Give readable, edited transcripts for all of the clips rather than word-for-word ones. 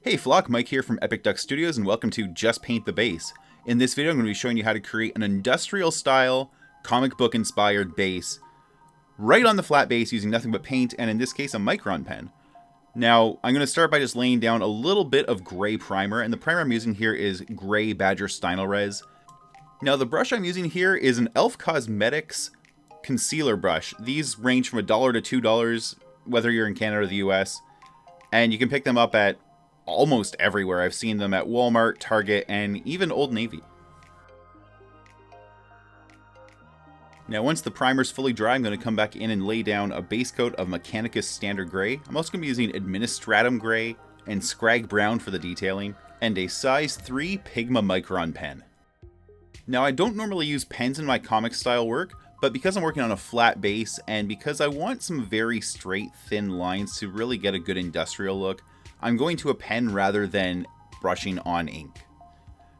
Hey Flock, Mike here from Epic Duck Studios and welcome to Just Paint the Base. In this video I'm going to be showing you how to create an industrial style, comic book inspired base right on the flat base using nothing but paint and in this case a micron pen. Now I'm going to start by just laying down a little bit of gray primer, and the primer I'm using here is gray Badger Stynylrez. Now the brush I'm using here is an Elf Cosmetics concealer brush. These range from $1 to $2 whether you're in Canada or the US, and you can pick them up at almost everywhere. I've seen them at Walmart, Target, and even Old Navy. Now once the primer's fully dry, I'm going to come back in and lay down a base coat of Mechanicus Standard Gray. I'm also going to be using Administratum Gray and Scrag Brown for the detailing, and a size 3 Pigma Micron pen. Now I don't normally use pens in my comic style work, but because I'm working on a flat base and because I want some very straight, thin lines to really get a good industrial look, I'm going to a pen rather than brushing on ink.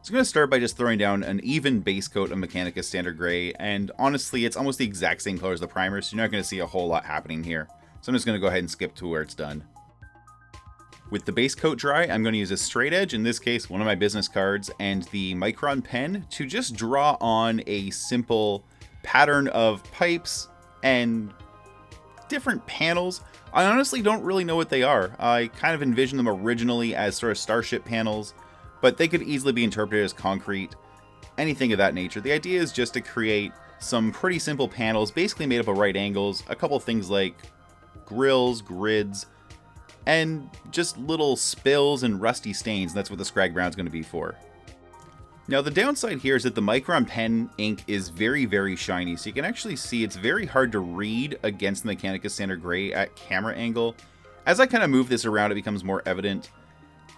So I'm going to start by just throwing down an even base coat of Mechanicus Standard Gray, and honestly it's almost the exact same color as the primer, so you're not going to see a whole lot happening here. So I'm just going to go ahead and skip to where it's done. With the base coat dry, I'm going to use a straight edge, in this case one of my business cards, and the micron pen to just draw on a simple pattern of pipes and different panels. I honestly don't really know what they are. I kind of envisioned them originally as sort of starship panels, but they could easily be interpreted as concrete, anything of that nature. The idea is just to create some pretty simple panels, basically made up of right angles, a couple things like grills, grids, and just little spills and rusty stains. That's what the Scrag Brown is going to be for. Now the downside here is that the micron pen ink is very, very shiny, so you can actually see it's very hard to read against the Mechanicus Standard Gray at camera angle. As I kind of move this around, it becomes more evident,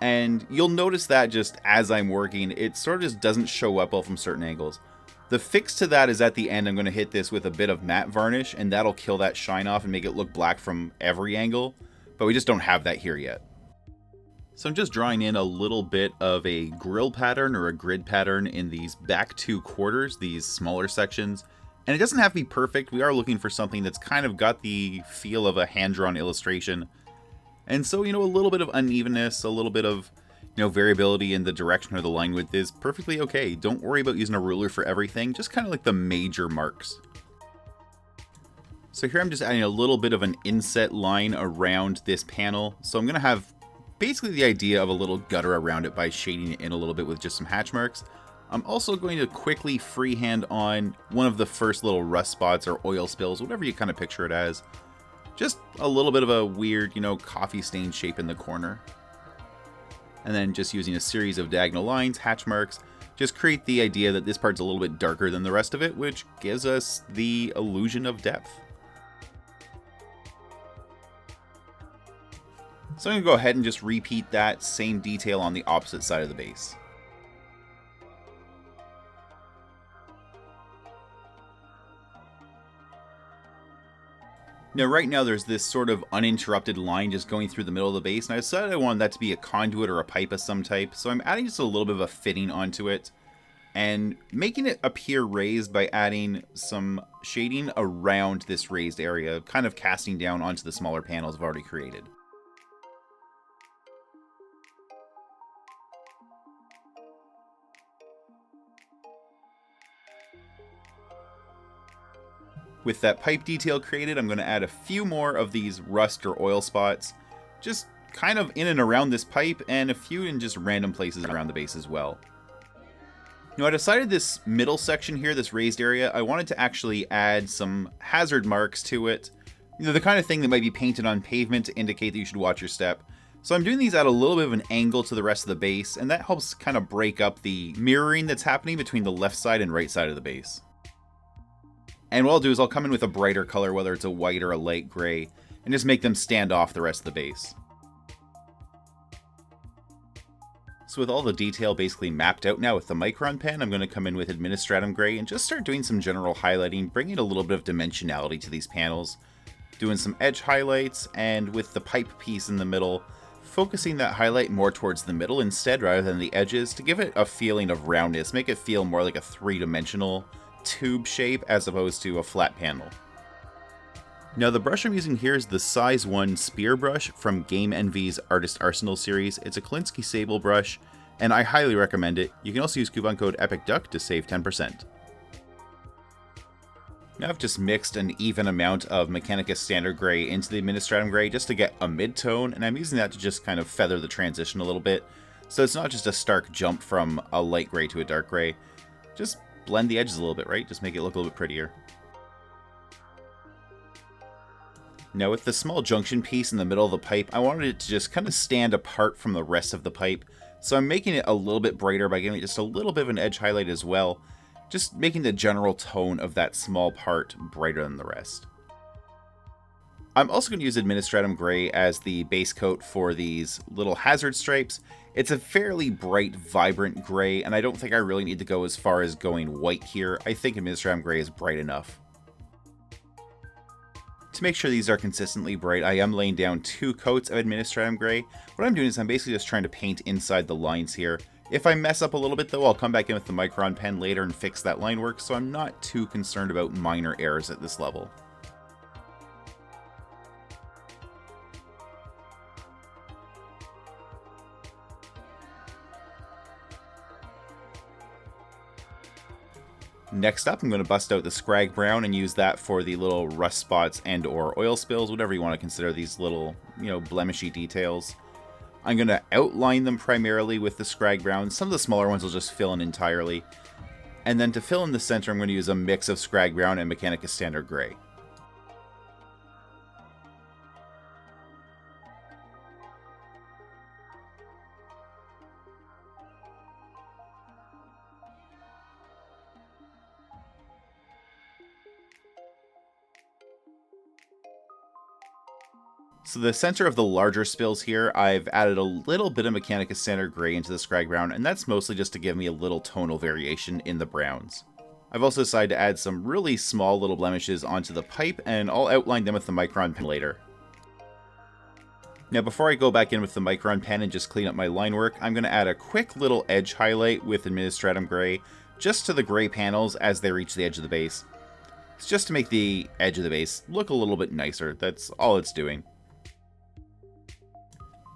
and you'll notice that just as I'm working, it sort of just doesn't show up well from certain angles. The fix to that is at the end I'm going to hit this with a bit of matte varnish, and that'll kill that shine off and make it look black from every angle, but we just don't have that here yet. So I'm just drawing in a little bit of a grill pattern or a grid pattern in these back 2 quarters, these smaller sections. And it doesn't have to be perfect. We are looking for something that's kind of got the feel of a hand-drawn illustration. And so, a little bit of unevenness, a little bit of, variability in the direction or the line width is perfectly okay. Don't worry about using a ruler for everything, just kind of like the major marks. So here I'm just adding a little bit of an inset line around this panel. So I'm going to have basically the idea of a little gutter around it by shading it in a little bit with just some hatch marks. I'm also going to quickly freehand on one of the first little rust spots or oil spills, whatever you kind of picture it as. Just a little bit of a weird, coffee stain shape in the corner. And then just using a series of diagonal lines, hatch marks, just create the idea that this part's a little bit darker than the rest of it, which gives us the illusion of depth. So I'm going to go ahead and just repeat that same detail on the opposite side of the base. Now right now there's this sort of uninterrupted line just going through the middle of the base, and I decided I wanted that to be a conduit or a pipe of some type, so I'm adding just a little bit of a fitting onto it and making it appear raised by adding some shading around this raised area, kind of casting down onto the smaller panels I've already created. With that pipe detail created, I'm going to add a few more of these rust or oil spots, just kind of in and around this pipe, and a few in just random places around the base as well. Now I decided this middle section here, this raised area, I wanted to actually add some hazard marks to it. The kind of thing that might be painted on pavement to indicate that you should watch your step. So I'm doing these at a little bit of an angle to the rest of the base, and that helps kind of break up the mirroring that's happening between the left side and right side of the base. And what I'll do is I'll come in with a brighter color, whether it's a white or a light gray, and just make them stand off the rest of the base. So with all the detail basically mapped out now with the micron pen, I'm going to come in with Administratum Gray and just start doing some general highlighting, bringing a little bit of dimensionality to these panels, doing some edge highlights, and with the pipe piece in the middle, focusing that highlight more towards the middle instead rather than the edges to give it a feeling of roundness, make it feel more like a 3-dimensional tube shape as opposed to a flat panel. Now the brush I'm using here is the Size 1 Spear brush from Game Envy's Artist Arsenal series. It's a Klinsky sable brush, and I highly recommend it. You can also use coupon code EPICDUCK to save 10%. Now I've just mixed an even amount of Mechanicus Standard Gray into the Administratum Gray just to get a mid-tone, and I'm using that to just kind of feather the transition a little bit. So it's not just a stark jump from a light gray to a dark gray. Just blend the edges a little bit, right? Just make it look a little bit prettier. Now with the small junction piece in the middle of the pipe, I wanted it to just kind of stand apart from the rest of the pipe. So I'm making it a little bit brighter by giving it just a little bit of an edge highlight as well. Just making the general tone of that small part brighter than the rest. I'm also going to use Administratum Gray as the base coat for these little hazard stripes. It's a fairly bright, vibrant gray, and I don't think I really need to go as far as going white here. I think Administratum Gray is bright enough. To make sure these are consistently bright, I am laying down 2 coats of Administratum Gray. What I'm doing is I'm basically just trying to paint inside the lines here. If I mess up a little bit though, I'll come back in with the Micron pen later and fix that line work, so I'm not too concerned about minor errors at this level. Next up, I'm going to bust out the Scrag Brown and use that for the little rust spots and or oil spills, whatever you want to consider these little, blemishy details. I'm going to outline them primarily with the Scrag Brown. Some of the smaller ones will just fill in entirely. And then to fill in the center, I'm going to use a mix of Scrag Brown and Mechanicus Standard Gray. So the center of the larger spills here, I've added a little bit of Mechanicus Standard Gray into the Scrag Brown, and that's mostly just to give me a little tonal variation in the browns. I've also decided to add some really small little blemishes onto the pipe, and I'll outline them with the Micron pen later. Now before I go back in with the Micron pen and just clean up my line work, I'm going to add a quick little edge highlight with Administratum Gray, just to the gray panels as they reach the edge of the base. It's just to make the edge of the base look a little bit nicer, that's all it's doing.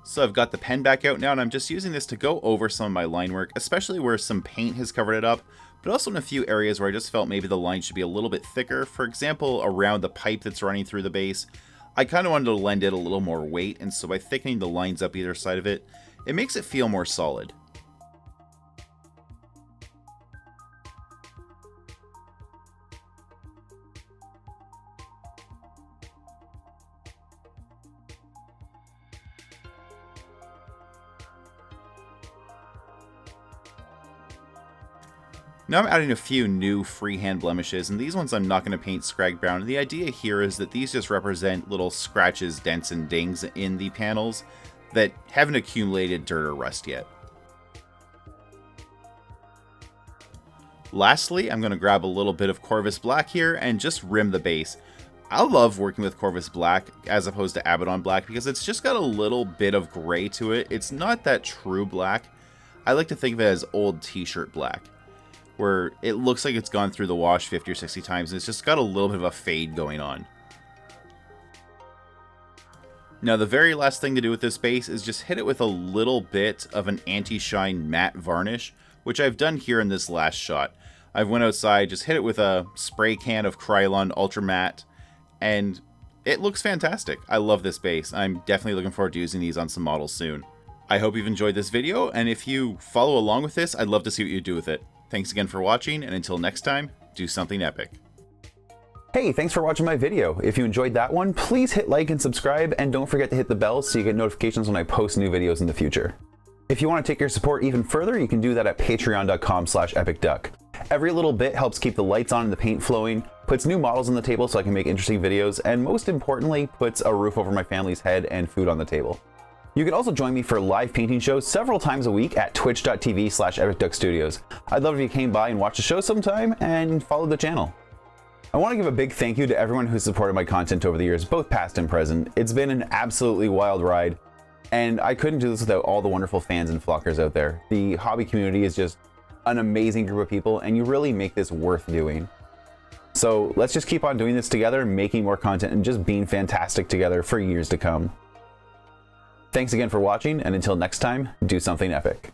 So I've got the pen back out now, and I'm just using this to go over some of my line work, especially where some paint has covered it up, but also in a few areas where I just felt maybe the line should be a little bit thicker. For example, around the pipe that's running through the base, I kind of wanted to lend it a little more weight, and so by thickening the lines up either side of it, it makes it feel more solid. Now I'm adding a few new freehand blemishes, and these ones I'm not going to paint Scrag Brown. The idea here is that these just represent little scratches, dents, and dings in the panels that haven't accumulated dirt or rust yet. Lastly, I'm going to grab a little bit of Corvus Black here and just rim the base. I love working with Corvus Black as opposed to Abaddon Black because it's just got a little bit of gray to it. It's not that true black. I like to think of it as old t-shirt black, where it looks like it's gone through the wash 50 or 60 times, and it's just got a little bit of a fade going on. Now the very last thing to do with this base is just hit it with a little bit of an anti-shine matte varnish, which I've done here in this last shot. I went outside, just hit it with a spray can of Krylon Ultra Matte, and it looks fantastic. I love this base. I'm definitely looking forward to using these on some models soon. I hope you've enjoyed this video, and if you follow along with this, I'd love to see what you do with it. Thanks again for watching, and until next time, do something epic. Hey, thanks for watching my video. If you enjoyed that one, please hit like and subscribe, and don't forget to hit the bell so you get notifications when I post new videos in the future. If you want to take your support even further, you can do that at patreon.com/epicduck. Every little bit helps keep the lights on and the paint flowing, puts new models on the table so I can make interesting videos, and most importantly, puts a roof over my family's head and food on the table. You can also join me for live painting shows several times a week at twitch.tv/epicduckstudios. I'd love if you came by and watched the show sometime and followed the channel. I want to give a big thank you to everyone who's supported my content over the years, both past and present. It's been an absolutely wild ride, and I couldn't do this without all the wonderful fans and flockers out there. The hobby community is just an amazing group of people, and you really make this worth doing. So let's just keep on doing this together, making more content, and just being fantastic together for years to come. Thanks again for watching, and until next time, do something epic.